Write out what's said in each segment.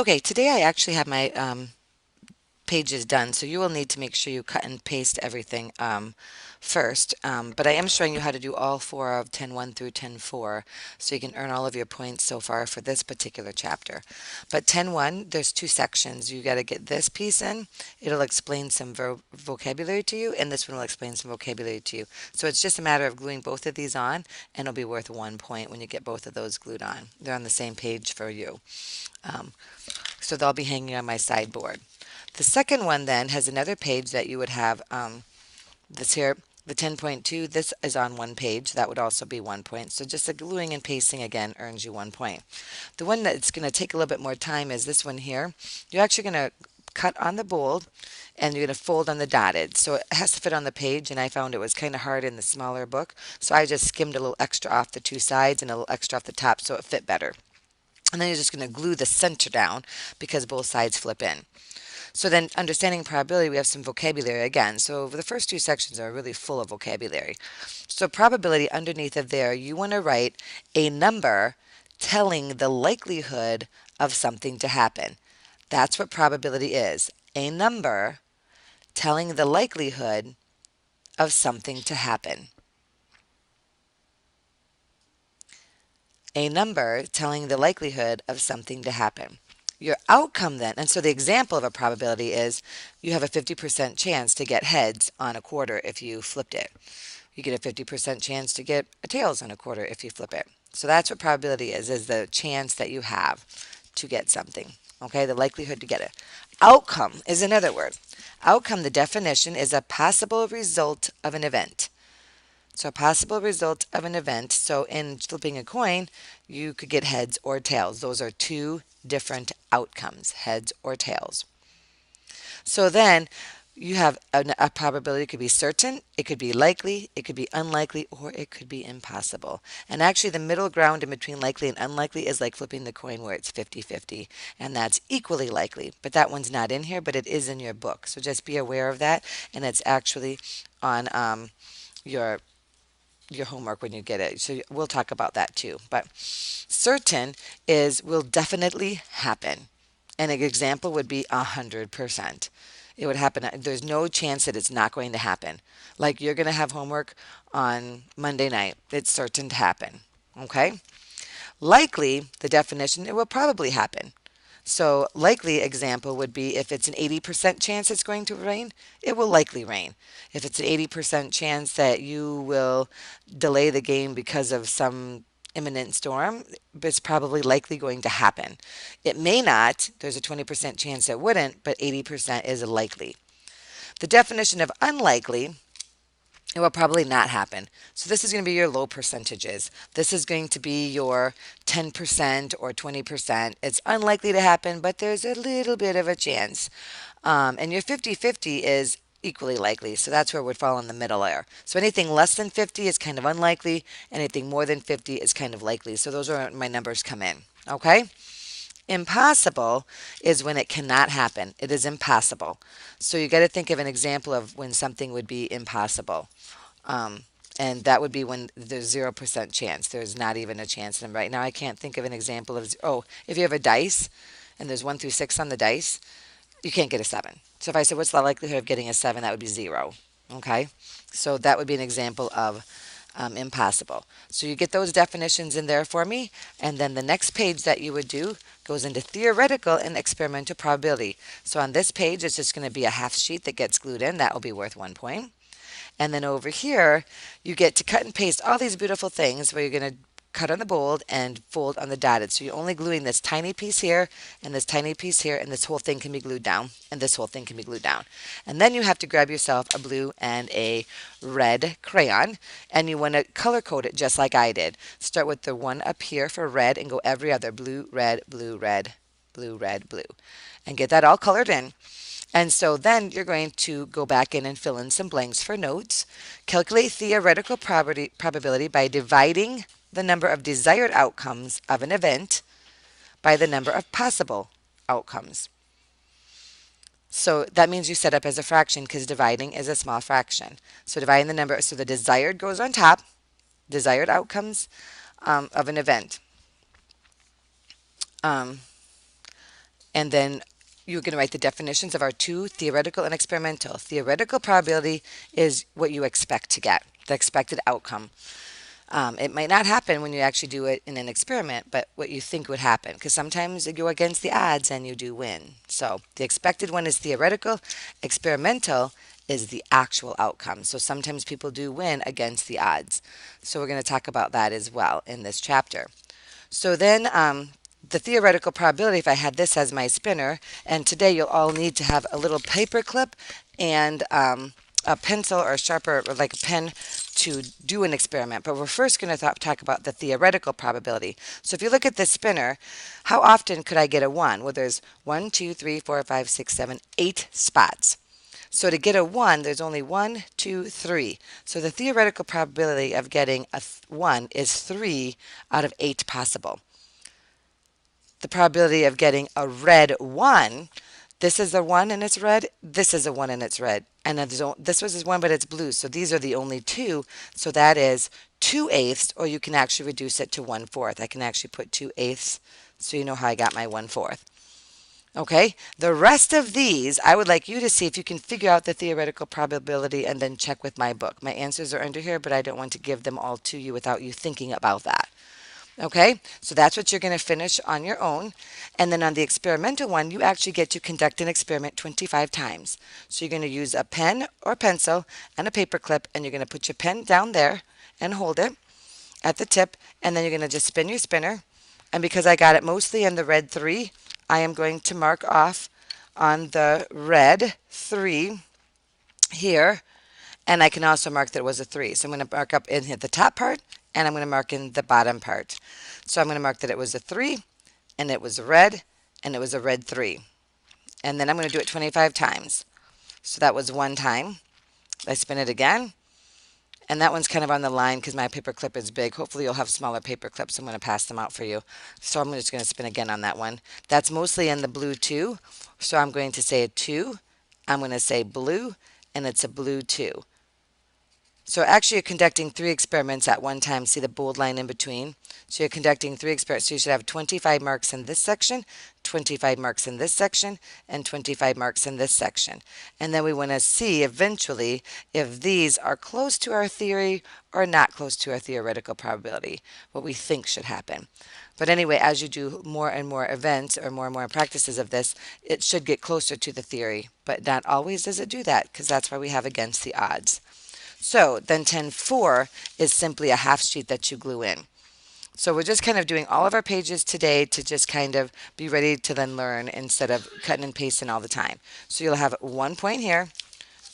Okay, today I actually have my pages done, so you will need to make sure you cut and paste everything first. But I am showing you how to do all four of 10.1 through 10.4 so you can earn all of your points so far for this particular chapter. But 10.1, there's two sections. You got to get this piece in. It'll explain some vocabulary to you, and this one will explain some vocabulary to you. So it's just a matter of gluing both of these on, and it'll be worth 1 point when you get both of those glued on. They're on the same page for you. Um, so they'll be hanging on my sideboard. The second one then has another page that you would have this here, the 10.2. This is on one page. That would also be 1 point. So just the gluing and pasting again earns you 1 point. The one that's going to take a little bit more time is this one here. You're actually going to cut on the bold and you're going to fold on the dotted. So it has to fit on the page, and I found it was kind of hard in the smaller book. So I just skimmed a little extra off the two sides and a little extra off the top so it fit better. And then you're just going to glue the center down because both sides flip in. So then understanding probability, we have some vocabulary again. So the first two sections are really full of vocabulary. So probability, underneath of there, you want to write a number telling the likelihood of something to happen. That's what probability is. A number telling the likelihood of something to happen. A number telling the likelihood of something to happen. Your outcome then, and so the example of a probability is you have a 50% chance to get heads on a quarter if you flipped it. You get a 50% chance to get a tails on a quarter if you flip it. So that's what probability is the chance that you have to get something. Okay, the likelihood to get it. Outcome is another word. Outcome, the definition is a possible result of an event. So a possible result of an event. So in flipping a coin, you could get heads or tails. Those are two different outcomes, heads or tails. So then you have a probability. It could be certain, it could be likely, it could be unlikely, or it could be impossible. And actually the middle ground in between likely and unlikely is like flipping the coin where it's 50-50, and that's equally likely. But that one's not in here, but it is in your book. So just be aware of that, and it's actually on your homework when you get it. So we'll talk about that too. But certain is will definitely happen. And an example would be 100%. It would happen. There's no chance that it's not going to happen. Like you're going to have homework on Monday night. It's certain to happen. Okay? Likely, the definition, it will probably happen. So likely example would be if it's an 80% chance it's going to rain, it will likely rain. If it's an 80% chance that you will delay the game because of some imminent storm, it's probably likely going to happen. It may not. There's a 20% chance it wouldn't, but 80% is likely. The definition of unlikely, it will probably not happen. So this is going to be your low percentages. This is going to be your 10% or 20%. It's unlikely to happen, but there's a little bit of a chance. And your 50-50 is equally likely. So that's where it would fall in the middle there. So anything less than 50 is kind of unlikely. Anything more than 50 is kind of likely. So those are my numbers come in. Okay? Impossible is when it cannot happen. It is impossible. So you got to think of an example of when something would be impossible. Um, and that would be when there's 0% chance. There's not even a chance. And right now I can't think of an example of, oh, if you have a dice and there's 1 through 6 on the dice, you can't get a 7. So if I said, what's the likelihood of getting a 7? That would be 0. Okay? So that would be an example of impossible. So you get those definitions in there for me, and then the next page that you would do goes into theoretical and experimental probability. So on this page, it's just going to be a half sheet that gets glued in. That will be worth 1 point. And then over here, you get to cut and paste all these beautiful things where you're going to cut on the bold and fold on the dotted. So you're only gluing this tiny piece here and this tiny piece here, and this whole thing can be glued down, and this whole thing can be glued down. And then you have to grab yourself a blue and a red crayon, and you want to color code it just like I did. Start with the one up here for red and go every other blue, red, blue, red, blue, red, blue, and get that all colored in. And so then you're going to go back in and fill in some blanks for notes. Calculate theoretical probability by dividing the number of desired outcomes of an event by the number of possible outcomes. So that means you set up as a fraction because dividing is a small fraction. So dividing the number, so the desired goes on top, desired outcomes of an event. Um, And then you're going to write the definitions of our two, theoretical and experimental. Theoretical probability is what you expect to get, the expected outcome. It might not happen when you actually do it in an experiment, but what you think would happen, because sometimes you go against the odds and you do win. So the expected one is theoretical, experimental is the actual outcome. So sometimes people do win against the odds. So we're going to talk about that as well in this chapter. So then the theoretical probability, if I had this as my spinner, and today you'll all need to have a little paper clip and a pencil or a sharper, or like a pen to do an experiment. But we're first going to talk about the theoretical probability. So if you look at this spinner, how often could I get a 1? Well, there's 1, 2, 3, 4, 5, 6, 7, 8 spots. So to get a 1, there's only 1, 2, 3. So the theoretical probability of getting a 1 is 3 out of 8 possible. The probability of getting a red 1, this is a 1 and it's red, this is a 1 and it's red. And then this was 1 but it's blue. So these are the only two. So that is 2/8, or you can actually reduce it to 1/4. I can actually put 2/8 so you know how I got my 1/4. Okay, the rest of these, I would like you to see if you can figure out the theoretical probability and then check with my book. My answers are under here, but I don't want to give them all to you without you thinking about that. Okay, so that's what you're going to finish on your own. And then on the experimental one, you actually get to conduct an experiment 25 times. So you're going to use a pen or pencil and a paper clip, and you're going to put your pen down there and hold it at the tip, and then you're going to just spin your spinner. And because I got it mostly in the red 3, I am going to mark off on the red 3 here, and I can also mark that it was a 3. So I'm going to mark up in the top part, and I'm going to mark in the bottom part. So I'm going to mark that it was a 3, and it was red, and it was a red 3. And then I'm going to do it 25 times. So that was 1 time. I spin it again, and that one's kind of on the line because my paper clip is big. Hopefully you'll have smaller paper clips. I'm going to pass them out for you. So I'm just going to spin again on that one. That's mostly in the blue 2. So I'm going to say a 2. I'm going to say blue, and it's a blue 2. So actually you're conducting 3 experiments at one time. See the bold line in between? So you're conducting 3 experiments. So you should have 25 marks in this section, 25 marks in this section, and 25 marks in this section. And then we want to see eventually if these are close to our theory or not close to our theoretical probability, what we think should happen. But anyway, as you do more and more events or more practices of this, it should get closer to the theory. But not always does it do that, because that's why we have against the odds. So then 10-4 is simply a half sheet that you glue in. So we're just kind of doing all of our pages today to just kind of be ready to then learn instead of cutting and pasting all the time. So you'll have 1 point here,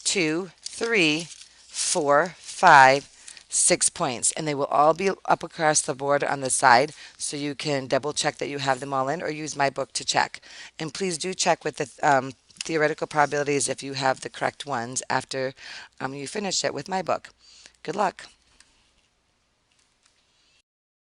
2, 3, 4, 5, 6 points, and they will all be up across the board on the side, so you can double check that you have them all in or use my book to check. And please do check with the theoretical probabilities if you have the correct ones after you finish it with my book. Good luck.